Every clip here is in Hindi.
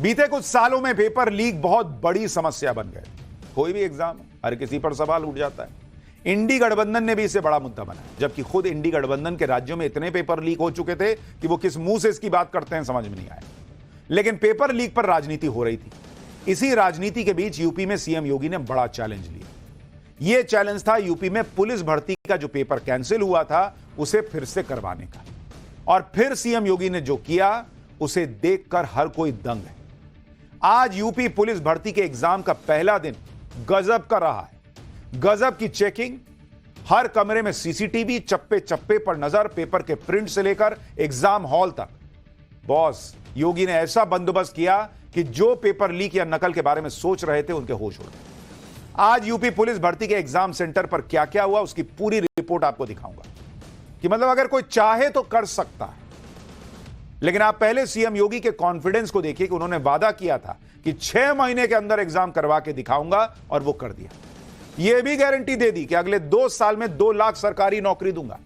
बीते कुछ सालों में पेपर लीक बहुत बड़ी समस्या बन गए। कोई भी एग्जाम हर किसी पर सवाल उठ जाता है। इंडी गठबंधन ने भी इसे बड़ा मुद्दा बनाया, जबकि खुद इंडी गठबंधन के राज्यों में इतने पेपर लीक हो चुके थे कि वो किस मुंह से इसकी बात करते हैं समझ में नहीं आया। लेकिन पेपर लीक पर राजनीति हो रही थी। इसी राजनीति के बीच यूपी में सीएम योगी ने बड़ा चैलेंज लिया। यह चैलेंज था यूपी में पुलिस भर्ती का जो पेपर कैंसिल हुआ था उसे फिर से करवाने का। और फिर सीएम योगी ने जो किया उसे देखकर हर कोई दंग है। आज यूपी पुलिस भर्ती के एग्जाम का पहला दिन गजब का रहा है। गजब की चेकिंग, हर कमरे में सीसीटीवी, चप्पे चप्पे पर नजर, पेपर के प्रिंट से लेकर एग्जाम हॉल तक। बॉस योगी ने ऐसा बंदोबस्त किया कि जो पेपर लीक या नकल के बारे में सोच रहे थे उनके होश उड़ गए। आज यूपी पुलिस भर्ती के एग्जाम सेंटर पर क्या क्या हुआ उसकी पूरी रिपोर्ट आपको दिखाऊंगा कि मतलब अगर कोई चाहे तो कर सकता है। लेकिन आप पहले सीएम योगी के कॉन्फिडेंस को देखिए कि उन्होंने वादा किया था कि 6 महीने के अंदर एग्जाम करवा के दिखाऊंगा और वो कर दिया। यह भी गारंटी दे दी कि अगले 2 साल में 2 लाख सरकारी नौकरी दूंगा।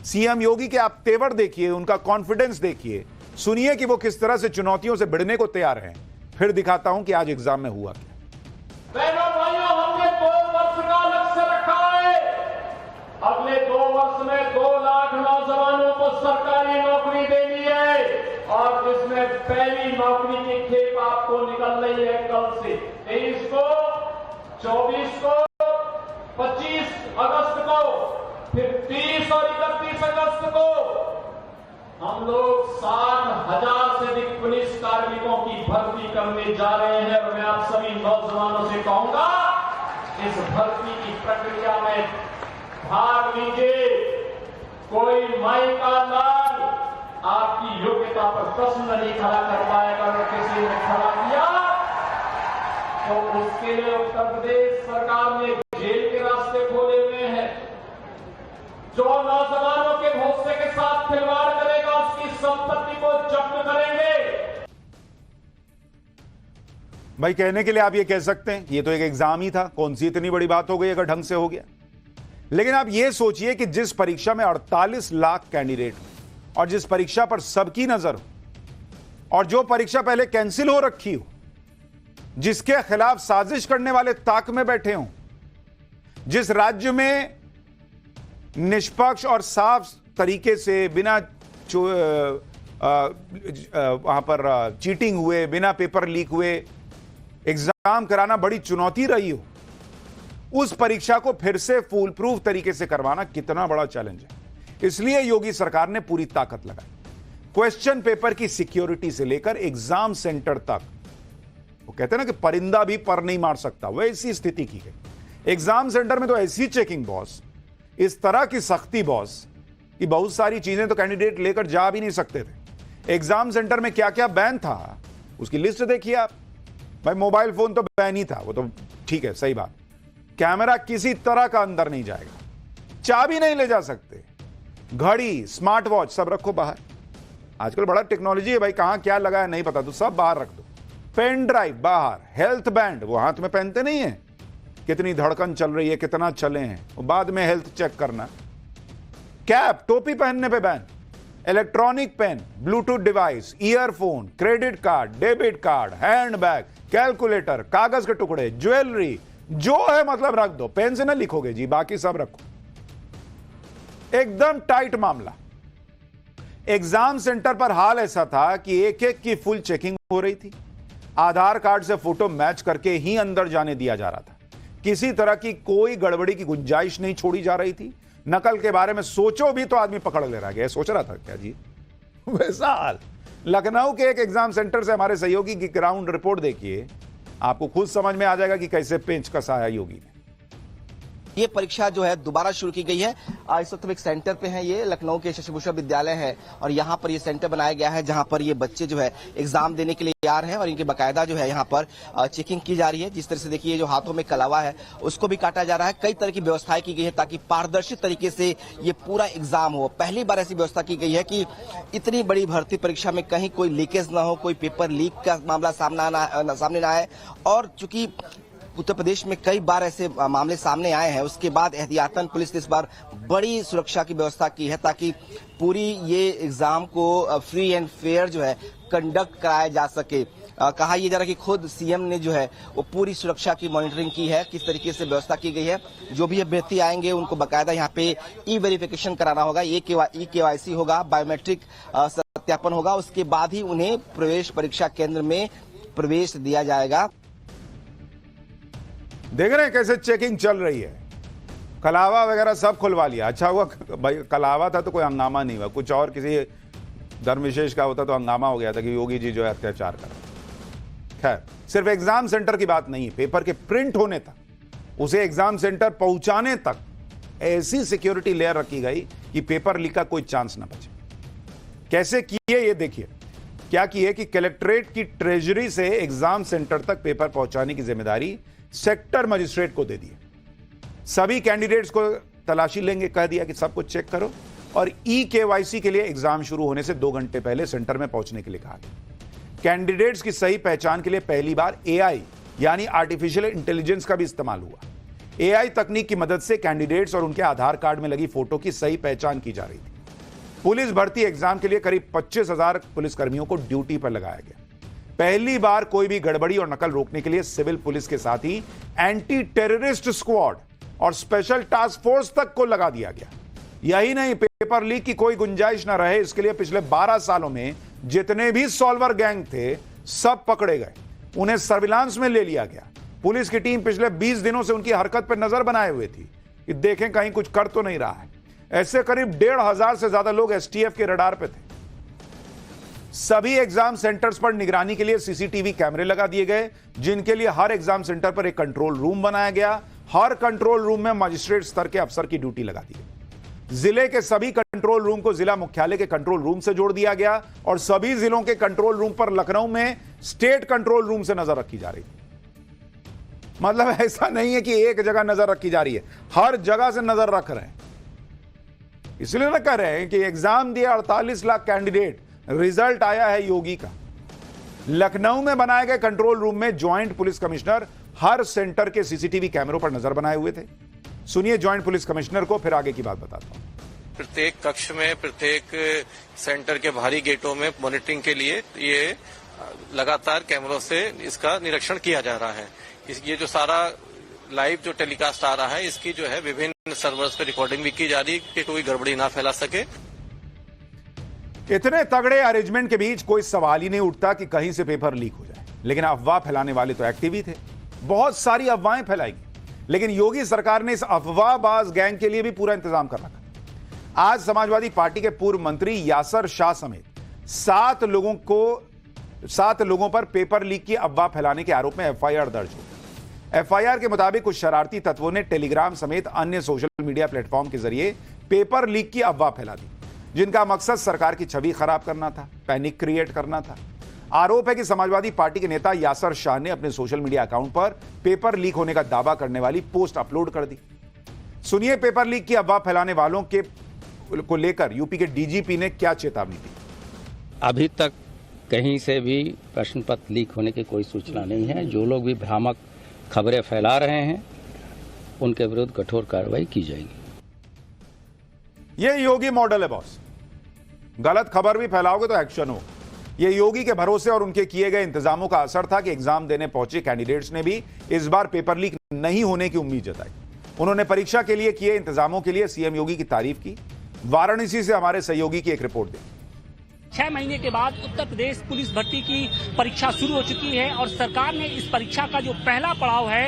सीएम योगी के आप तेवर देखिए, उनका कॉन्फिडेंस देखिए, सुनिए कि वो किस तरह से चुनौतियों से भिड़ने को तैयार हैं। फिर दिखाता हूं कि आज एग्जाम में हुआ क्या। बहनों भाइयों, हमने 2 वर्ष का लक्ष्य रखा है। अगले 2 वर्ष में 2 लाख नौजवानों को सरकारी नौकरी देनी है और जिसमें पहली नौकरी की खेप आपको निकल रही है कल से। 23 को, 24 को, 25 अगस्त को, फिर 30 और 31 अगस्त को हम लोग 60,000 से अधिक पुलिस कार्मिकों की भर्ती करने जा रहे हैं। और मैं आप सभी नौजवानों से कहूंगा, इस भर्ती की प्रक्रिया में भाग लीजिए। कोई माई का लाल आपकी योग्यता पर प्रश्न नहीं खड़ा कर पाएगा। अगर किसी ने खड़ा किया तो उसके लिए उत्तर प्रदेश सरकार ने जेल के रास्ते खोले हुए हैं। जो नौजवानों के भरोसे के साथ खिलवाड़ करेगा उसकी संपत्ति को जब्त करेंगे। भाई कहने के लिए आप ये कह सकते हैं ये तो एक एग्जाम ही था, कौन सी इतनी बड़ी बात हो गई अगर ढंग से हो गया। लेकिन आप ये सोचिए कि जिस परीक्षा में 48 लाख कैंडिडेट हो और जिस परीक्षा पर सबकी नजर हो और जो परीक्षा पहले कैंसिल हो रखी हो, जिसके खिलाफ साजिश करने वाले ताक में बैठे हों, जिस राज्य में निष्पक्ष और साफ तरीके से बिना वहां पर चीटिंग हुए, बिना पेपर लीक हुए एग्जाम कराना बड़ी चुनौती रही हो, उस परीक्षा को फिर से फूल प्रूफ तरीके से करवाना कितना बड़ा चैलेंज है। इसलिए योगी सरकार ने पूरी ताकत लगाई। क्वेश्चन पेपर की सिक्योरिटी से लेकर एग्जाम सेंटर तक, वो कहते हैं ना कि परिंदा भी पर नहीं मार सकता, वैसी स्थिति की गई। एग्जाम सेंटर में तो ऐसी चेकिंग बॉस, इस तरह की सख्ती बॉस कि बहुत सारी चीजें तो कैंडिडेट लेकर जा भी नहीं सकते थे। एग्जाम सेंटर में क्या क्या बैन था उसकी लिस्ट देखिए आप। भाई मोबाइल फोन तो बैन ही था, वो तो ठीक है, सही बात। कैमरा किसी तरह का अंदर नहीं जाएगा, चाबी नहीं ले जा सकते, घड़ी, स्मार्ट वॉच सब रखो बाहर। आजकल बड़ा टेक्नोलॉजी है भाई, कहां क्या लगा है नहीं पता तो सब बाहर रख दो। पेन ड्राइव बाहर, हेल्थ बैंड वो हाथ में पहनते नहीं है, कितनी धड़कन चल रही है, कितना चले हैं, वो बाद में हेल्थ चेक करना। कैप, टोपी पहनने पे ban, electronic pen, bluetooth device, earphone, credit card, debit card, handbag, calculator, कागज के टुकड़े, ज्वेलरी, जो है मतलब रख दो। पेन से ना लिखोगे जी, बाकी सब रखो। एकदम टाइट मामला। एग्जाम सेंटर पर हाल ऐसा था कि एक एक की फुल चेकिंग हो रही थी। आधार कार्ड से फोटो मैच करके ही अंदर जाने दिया जा रहा था। किसी तरह की कोई गड़बड़ी की गुंजाइश नहीं छोड़ी जा रही थी। नकल के बारे में सोचो भी तो आदमी पकड़ ले रहा है, सोच रहा था क्या जी। वैसा हाल लखनऊ के एक एग्जाम सेंटर से हमारे सहयोगी की ग्राउंड रिपोर्ट देखिए, आपको खुद समझ में आ जाएगा कि कैसे पेंच कसा है योगी ने। ये परीक्षा जो है दोबारा शुरू की गई है। इस वक्त हम एक सेंटर पे हैं, ये लखनऊ के शशिभूषण विद्यालय है और यहाँ पर ये सेंटर बनाया गया है जहाँ पर ये बच्चे जो है एग्जाम देने के लिए तैयार हैं और इनके बाकायदा जो है यहाँ पर चेकिंग की जा रही है। जिस तरह से देखिए जो हाथों में कलावा है उसको भी काटा जा रहा है। कई तरह की व्यवस्थाएं की गई है ताकि पारदर्शी तरीके से ये पूरा एग्जाम हो। पहली बार ऐसी व्यवस्था की गई है कि इतनी बड़ी भर्ती परीक्षा में कहीं कोई लीकेज ना हो, कोई पेपर लीक का मामला सामने ना आए। और चूंकि उत्तर प्रदेश में कई बार ऐसे मामले सामने आए हैं, उसके बाद एहतियातन पुलिस ने इस बार बड़ी सुरक्षा की व्यवस्था की है ताकि पूरी ये एग्जाम को फ्री एंड फेयर जो है कंडक्ट कराया जा सके। कहा यह जा रहा है कि खुद सीएम ने जो है वो पूरी सुरक्षा की मॉनिटरिंग की है, किस तरीके से व्यवस्था की गई है। जो भी अभ्यर्थी आएंगे उनको बकायदा यहाँ पे ई वेरिफिकेशन कराना होगा, ई केवाईसी होगा, बायोमेट्रिक सत्यापन होगा, उसके बाद ही उन्हें प्रवेश परीक्षा केंद्र में प्रवेश दिया जाएगा। देख रहे हैं कैसे चेकिंग चल रही है। कलावा वगैरह सब खुलवा लिया। अच्छा हुआ भाई कलावा था तो कोई हंगामा नहीं हुआ, कुछ और किसी धर्म विशेष का होता तो हंगामा हो गया था कि योगी जी जो है अत्याचार कर। खैर, सिर्फ एग्जाम सेंटर की बात नहीं, पेपर के प्रिंट होने तक, उसे एग्जाम सेंटर पहुंचाने तक ऐसी सिक्योरिटी लेयर रखी गई कि पेपर लीक का कोई चांस ना बचे। कैसे किए ये देखिए। क्या किए कि कलेक्ट्रेट की ट्रेजरी से एग्जाम सेंटर तक पेपर पहुंचाने की जिम्मेदारी सेक्टर मजिस्ट्रेट को दे दी। सभी कैंडिडेट्स को तलाशी लेंगे, कह दिया कि सब कुछ चेक करो, और ई केवाईसी के लिए एग्जाम शुरू होने से 2 घंटे पहले सेंटर में पहुंचने के लिए कहा गया। कैंडिडेट्स की सही पहचान के लिए पहली बार एआई यानी आर्टिफिशियल इंटेलिजेंस का भी इस्तेमाल हुआ। एआई तकनीक की मदद से कैंडिडेट्स और उनके आधार कार्ड में लगी फोटो की सही पहचान की जा रही थी। पुलिस भर्ती एग्जाम के लिए करीब 25,000 पुलिसकर्मियों को ड्यूटी पर लगाया गया। पहली बार कोई भी गड़बड़ी और नकल रोकने के लिए सिविल पुलिस के साथ ही एंटी टेररिस्ट स्क्वाड और स्पेशल टास्क फोर्स तक को लगा दिया गया। यही नहीं, पेपर लीक की कोई गुंजाइश न रहे इसके लिए पिछले 12 सालों में जितने भी सॉल्वर गैंग थे सब पकड़े गए, उन्हें सर्विलांस में ले लिया गया। पुलिस की टीम पिछले 20 दिनों से उनकी हरकत पर नजर बनाए हुए थी कि देखें कहीं कुछ कर तो नहीं रहा है। ऐसे करीब 1,500 से ज्यादा लोग एसटीएफ के रडार पे थे। सभी एग्जाम सेंटर्स पर निगरानी के लिए सीसीटीवी कैमरे लगा दिए गए, जिनके लिए हर एग्जाम सेंटर पर एक कंट्रोल रूम बनाया गया। हर कंट्रोल रूम में मजिस्ट्रेट स्तर के अफसर की ड्यूटी लगा दी गई। जिले के सभी कंट्रोल रूम को जिला मुख्यालय के कंट्रोल रूम से जोड़ दिया गया और सभी जिलों के कंट्रोल रूम पर लखनऊ में स्टेट कंट्रोल रूम से नजर रखी जा रही थी। मतलब ऐसा नहीं है कि एक जगह नजर रखी जा रही है, हर जगह से नजर रख रहे हैं। इसलिए ना कह रहे हैं कि एग्जाम दिए 48 लाख कैंडिडेट, रिजल्ट आया है योगी का। लखनऊ में बनाए गए कंट्रोल रूम में ज्वाइंट पुलिस कमिश्नर हर सेंटर के सीसीटीवी कैमरों पर नजर बनाए हुए थे। सुनिए ज्वाइंट पुलिस कमिश्नर को, फिर आगे की बात बताता हूं। प्रत्येक कक्ष में, प्रत्येक सेंटर के बाहरी गेटों में मॉनिटरिंग के लिए ये लगातार कैमरों से इसका निरीक्षण किया जा रहा है। ये जो सारा लाइव जो टेलीकास्ट आ रहा है इसकी जो है विभिन्न सर्वर्स पे रिकॉर्डिंग भी की जा रही है कि कोई गड़बड़ी ना फैला सके। इतने तगड़े अरेंजमेंट के बीच कोई सवाल ही नहीं उठता कि कहीं से पेपर लीक हो जाए, लेकिन अफवाह फैलाने वाले तो एक्टिव ही थे। बहुत सारी अफवाहें फैलाई गई, लेकिन योगी सरकार ने इस अफवाहबाज गैंग के लिए भी पूरा इंतजाम कर रखा। आज समाजवादी पार्टी के पूर्व मंत्री यासर शाह समेत 7 लोगों पर पेपर लीक की अफवाह फैलाने के आरोप में एफआईआर दर्ज हो। एफआईआर के मुताबिक कुछ शरारती तत्वों ने टेलीग्राम समेत अन्य सोशल मीडिया प्लेटफॉर्म के जरिए पेपर लीक की अफवाह फैला दी, जिनका मकसद सरकार की छवि खराब करना था, पैनिक क्रिएट करना था। आरोप है कि समाजवादी पार्टी के नेता यासर शाह ने अपने सोशल मीडिया अकाउंट पर पेपर लीक होने का दावा करने वाली पोस्ट अपलोड कर दी। सुनिए पेपर लीक की अफवाह फैलाने वालों को लेकर यूपी के डीजीपी ने क्या चेतावनी दी। अभी तक कहीं से भी प्रश्न पत्र लीक होने की कोई सूचना नहीं है। जो लोग भी भ्रामक खबरें फैला रहे हैं उनके विरुद्ध कठोर कार्रवाई की जाएगी। यह योगी मॉडल है बॉस। गलत खबर भी फैलाओगे तो एक्शन हो। यह योगी के भरोसे और उनके किए गए इंतजामों का असर था कि एग्जाम देने पहुंचे कैंडिडेट्स ने भी इस बार पेपर लीक नहीं होने की उम्मीद जताई। उन्होंने परीक्षा के लिए किए इंतजामों के लिए सीएम योगी की तारीफ की। वाराणसी से हमारे सहयोगी की एक रिपोर्ट दें। 6 महीने के बाद उत्तर प्रदेश पुलिस भर्ती की परीक्षा शुरू हो चुकी है और सरकार ने इस परीक्षा का जो पहला पड़ाव है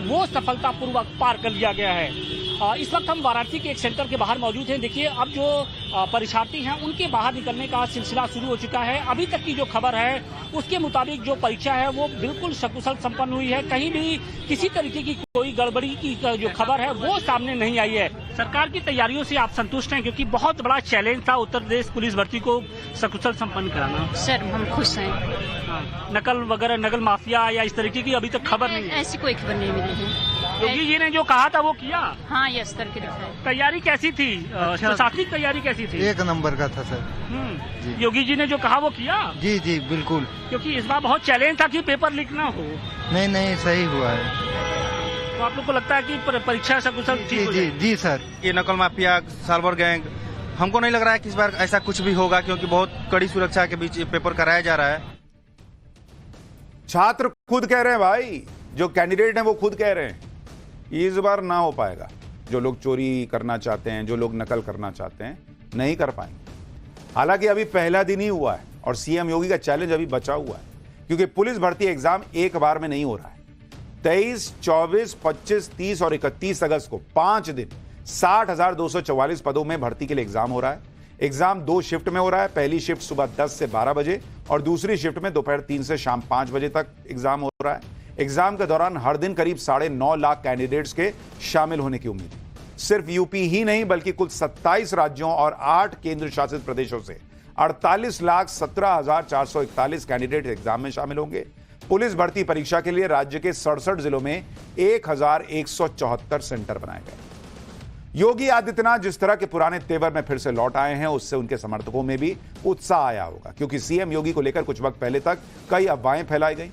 वो सफलतापूर्वक पार कर लिया गया है। इस वक्त हम वाराणसी के एक सेंटर के बाहर मौजूद हैं। देखिए अब जो परीक्षार्थी हैं उनके बाहर निकलने का सिलसिला शुरू हो चुका है। अभी तक की जो खबर है उसके मुताबिक जो परीक्षा है वो बिल्कुल सकुशल संपन्न हुई है। कहीं भी किसी तरीके की कोई गड़बड़ी की जो खबर है वो सामने नहीं आई है। सरकार की तैयारियों से आप संतुष्ट हैं, क्योंकि बहुत बड़ा चैलेंज था उत्तर प्रदेश पुलिस भर्ती को सकुशल संपन्न कराना। सर हम खुश हैं। नकल वगैरह, नकल माफिया या इस तरीके की अभी तक खबर नहीं है? ऐसी कोई खबर नहीं मिली है। योगी जी ने जो कहा था वो किया? हाँ, यस करके दिखाया। तैयारी कैसी थी? प्रशासनिक तैयारी कैसी थी? 1 नंबर का था सर। योगी जी ने जो कहा वो किया? जी जी बिल्कुल, क्योंकि इस बार बहुत चैलेंज था कि पेपर लीक ना हो। नहीं सही हुआ है। तो आप लोग को लगता है कि परीक्षा सकुशल ठीक हो जाएगी? जी सर। ये नकल माफिया, साइबर गैंग, हमको नहीं लग रहा है कि इस बार ऐसा कुछ भी होगा, क्योंकि बहुत कड़ी सुरक्षा के बीच पेपर कराया जा रहा है। छात्र खुद कह रहे हैं भाई, जो कैंडिडेट हैं वो खुद कह रहे हैं इस बार ना हो पाएगा। जो लोग चोरी करना चाहते हैं, जो लोग नकल करना चाहते हैं, नहीं कर पाएंगे। हालांकि अभी पहला दिन ही हुआ है और सीएम योगी का चैलेंज अभी बचा हुआ है, क्योंकि पुलिस भर्ती एग्जाम एक बार में नहीं हो रहा है। 23, 24, 25, 30 और 31 अगस्त को 5 दिन 60,244 पदों में भर्ती के लिए एग्जाम हो रहा है। एग्जाम 2 शिफ्ट में हो रहा है। पहली शिफ्ट सुबह 10 से 12 बजे और दूसरी शिफ्ट में दोपहर 3 से शाम 5 बजे तक एग्जाम हो रहा है। एग्जाम के दौरान हर दिन करीब 9.5 लाख कैंडिडेट्स के शामिल होने की उम्मीद है। सिर्फ यूपी ही नहीं बल्कि कुल 27 राज्यों और 8 केंद्र शासित प्रदेशों से 48,17,441 कैंडिडेट एग्जाम में शामिल होंगे। पुलिस भर्ती परीक्षा के लिए राज्य के 67 जिलों में 1,174 सेंटर बनाए गए। योगी आदित्यनाथ जिस तरह के पुराने तेवर में फिर से लौट आए हैं, उससे उनके समर्थकों में भी उत्साह आया होगा, क्योंकि सीएम योगी को लेकर कुछ वक्त पहले तक कई अफवाहें फैलाई गई,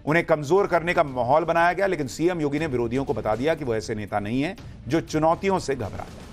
उन्हें कमजोर करने का माहौल बनाया गया। लेकिन सीएम योगी ने विरोधियों को बता दिया कि वो ऐसे नेता नहीं है जो चुनौतियों से घबरा जाए।